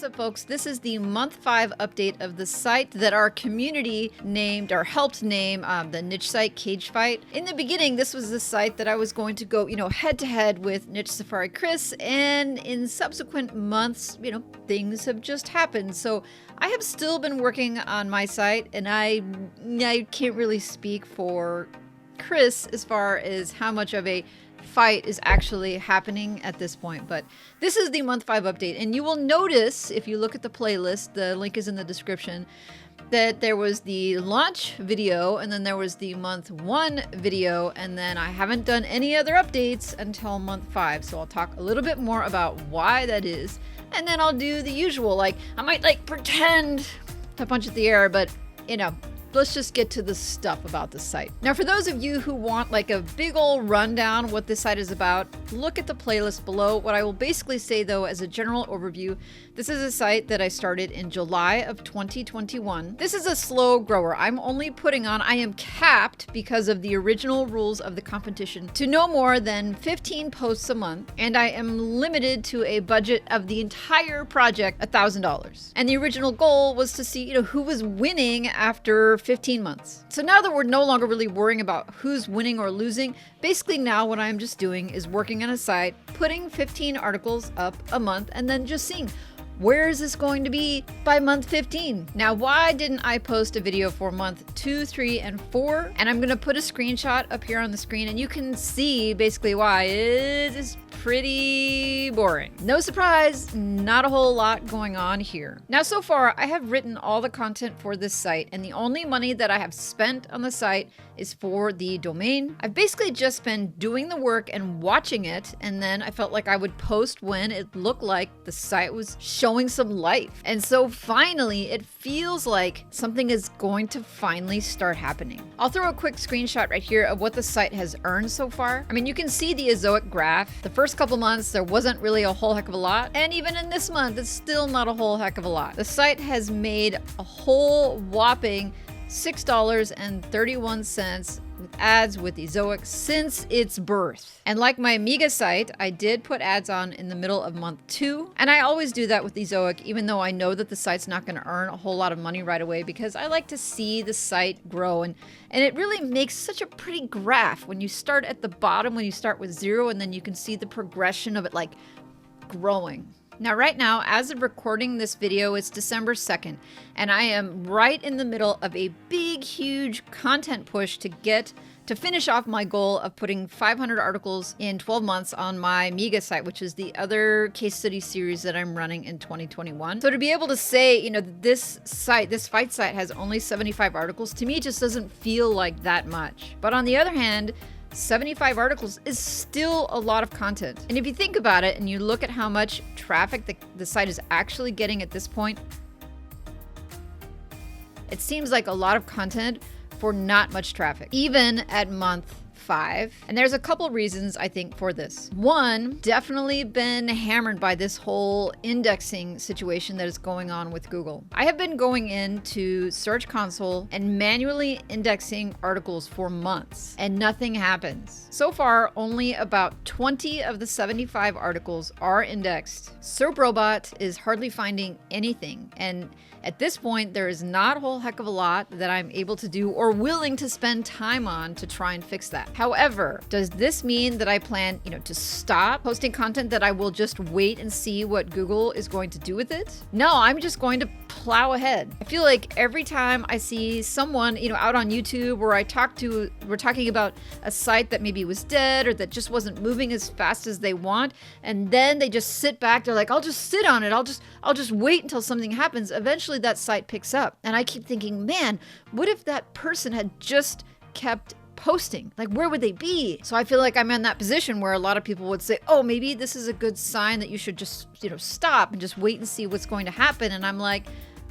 What's up, folks? This is the month 5 update of the site that our community named or helped name the niche site Cage Fight. In the beginning, this was the site that I was going to go, head to head with Niche Safari Chris, and in subsequent months, things have just happened. So I have still been working on my site, and I can't really speak for Chris as far as how much of a fight is actually happening at this point, but this is the month 5 update, and you will notice if you look at the playlist, the link is in the description, that there was the launch video and then there was the month 1 video, and then I haven't done any other updates until month 5, so I'll talk a little bit more about why that is, and then I'll do the usual, I might pretend to punch at the air, but let's just get to the stuff about the site. Now, for those of you who want a big old rundown what this site is about, look at the playlist below. What I will basically say, though, as a general overview, this is a site that I started in July of 2021. This is a slow grower. I am capped because of the original rules of the competition to no more than 15 posts a month, and I am limited to a budget of the entire project, $1,000. And the original goal was to see, who was winning after 15 months. So now that we're no longer really worrying about who's winning or losing, basically now what I'm just doing is working on a site, putting 15 articles up a month, and then just seeing where is this going to be by month 15. Now, why didn't I post a video for month 2, 3, and 4? And I'm going to put a screenshot up here on the screen, and you can see basically why it is pretty boring. No surprise, not a whole lot going on here. Now, so far, I have written all the content for this site, and the only money that I have spent on the site is for the domain. I've basically just been doing the work and watching it, and then I felt like I would post when it looked like the site was showing some life. And so finally, it feels like something is going to finally start happening. I'll throw a quick screenshot right here of what the site has earned so far. I mean, you can see the Ezoic graph. The first couple months, there wasn't really a whole heck of a lot. And even in this month, it's still not a whole heck of a lot. The site has made a whole whopping $6.31 with ads with Ezoic since its birth. And like my Amiga site, I did put ads on in the middle of month 2. And I always do that with Ezoic, even though I know that the site's not going to earn a whole lot of money right away, because I like to see the site grow. And it really makes such a pretty graph when you start at the bottom, when you start with 0, and then you can see the progression of it growing. Now, right now, as of recording this video, it's December 2nd, and I am right in the middle of a big, huge content push to finish off my goal of putting 500 articles in 12 months on my Amiga site, which is the other case study series that I'm running in 2021. So to be able to say, this fight site has only 75 articles, to me, it just doesn't feel like that much. But on the other hand, 75 articles is still a lot of content. And if you think about it and you look at how much traffic the site is actually getting at this point, it seems like a lot of content for not much traffic, even at month 5. And there's a couple reasons I think for this. One, definitely been hammered by this whole indexing situation that is going on with Google. I have been going into Search Console and manually indexing articles for months, and nothing happens. So far, only about 20 of the 75 articles are indexed. SERP Robot is hardly finding anything, and at this point, there is not a whole heck of a lot that I'm able to do or willing to spend time on to try and fix that. However, does this mean that I plan, to stop posting content, that I will just wait and see what Google is going to do with it? No, I'm just going to plow ahead. I feel like every time I see someone, out on YouTube, or we're talking about a site that maybe was dead or that just wasn't moving as fast as they want, and then they just sit back, they're like, I'll just sit on it. I'll just wait until something happens. Eventually that site picks up. And I keep thinking, man, what if that person had just kept posting? Where would they be? So I feel like I'm in that position where a lot of people would say, oh, maybe this is a good sign that you should just, stop and just wait and see what's going to happen. And I'm like,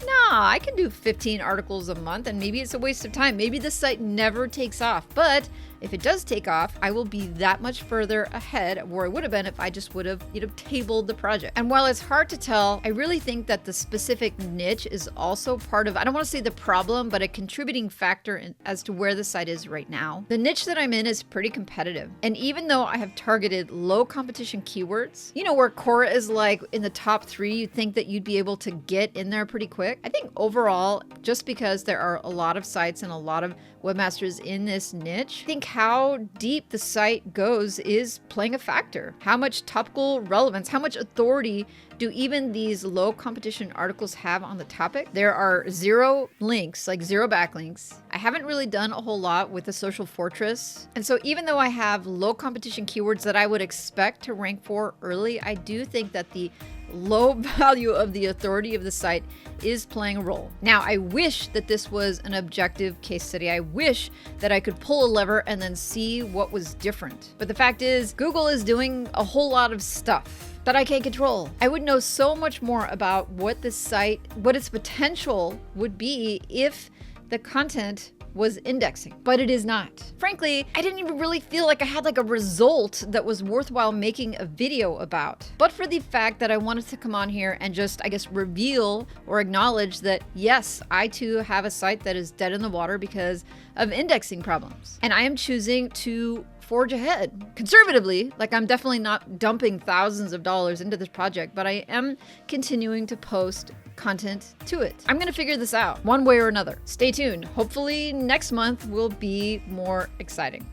nah, I can do 15 articles a month, and maybe it's a waste of time. Maybe the site never takes off. But if it does take off, I will be that much further ahead of where I would have been if I just would have, tabled the project. And while it's hard to tell, I really think that the specific niche is also part of, I don't want to say the problem, but a contributing factor as to where the site is right now. The niche that I'm in is pretty competitive. And even though I have targeted low competition keywords, where Quora is like in the top 3, you'd think that you'd be able to get in there pretty quick. I think overall, just because there are a lot of sites and a lot of webmasters in this niche, I think how deep the site goes is playing a factor. How much topical relevance, how much authority do even these low competition articles have on the topic? There are 0 links, like 0 backlinks. I haven't really done a whole lot with the Social Fortress. And so even though I have low competition keywords that I would expect to rank for early, I do think that the low value of the authority of the site is playing a role. Now, I wish that this was an objective case study. I wish that I could pull a lever and then see what was different. But the fact is, Google is doing a whole lot of stuff that I can't control. I would know so much more about what this site, what its potential would be if the content was indexing, but it is not. Frankly, I didn't even really feel like I had like a result that was worthwhile making a video about. But for the fact that I wanted to come on here and just, I guess, reveal or acknowledge that yes, I too have a site that is dead in the water because of indexing problems. And I am choosing to forge ahead conservatively. Like, I'm definitely not dumping thousands of dollars into this project, but I am continuing to post content to it. I'm gonna figure this out one way or another. Stay tuned. Hopefully next month will be more exciting.